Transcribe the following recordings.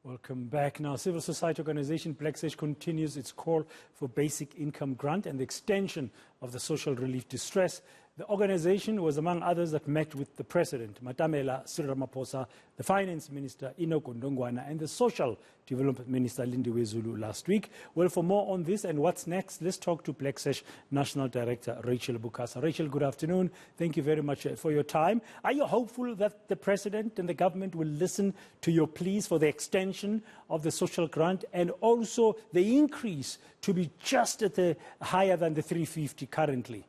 Welcome back. Now, civil society organization Black Sash continues its call for basic income grant and the extension of the social relief distress. The organization was among others that met with the President, Matamela Cyril Ramaphosa, the Finance Minister, Enoch, Godongwana, and the Social Development Minister, Lindiwe, Zulu, last week. Well, for more on this and what's next, let's talk to Black Sash National Director, Rachel Bukasa. Rachel, good afternoon. Thank you very much for your time. Are you hopeful that the President and the government will listen to your pleas for the extension of the social grant and also the increase to be just at the higher than the 350 currently?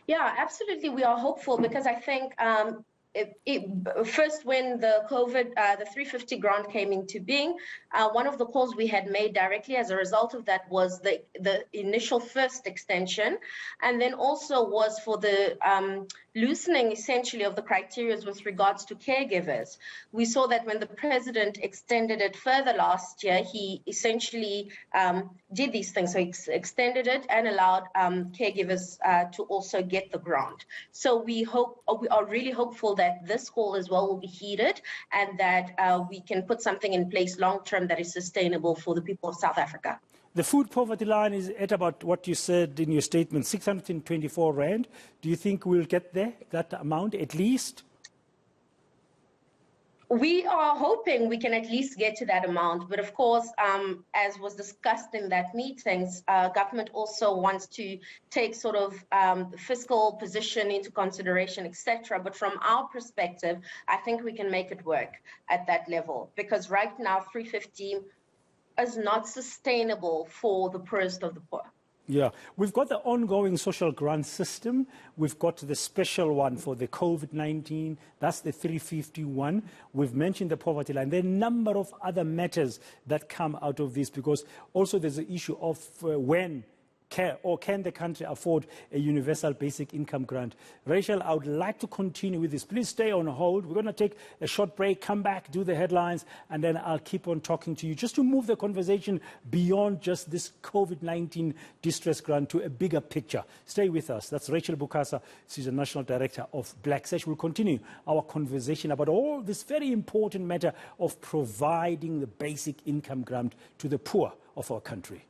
Yeah, absolutely. We are hopeful because I think first when the the 350 grant came into being, one of the calls we had made directly as a result of that was the initial first extension, and then also was for the loosening essentially of the criteria with regards to caregivers. We saw that when the President extended it further last year, he essentially did these things. So he extended it and allowed caregivers to also get the grant. So we are really hopeful that this call as well will be heeded and that we can put something in place long-term that is sustainable for the people of South Africa. The food poverty line is at about what you said in your statement, 624 Rand. Do you think we'll get there, that amount at least? We are hoping we can at least get to that amount. But of course, as was discussed in that meetings, government also wants to take sort of fiscal position into consideration, etc. But from our perspective, I think we can make it work at that level because right now 350 is not sustainable for the poorest of the poor. Yeah, we've got the ongoing social grant system. We've got the special one for the COVID-19. That's the 351. We've mentioned the poverty line. There are a number of other matters that come out of this because also there's the issue of when can the country afford a universal basic income grant? Rachel, I would like to continue with this. Please stay on hold. We're going to take a short break, come back, do the headlines, and then I'll keep on talking to you just to move the conversation beyond just this COVID-19 distress grant to a bigger picture. Stay with us. That's Rachel Bukasa. She's the National Director of Black Sash. We'll continue our conversation about all this very important matter of providing the basic income grant to the poor of our country.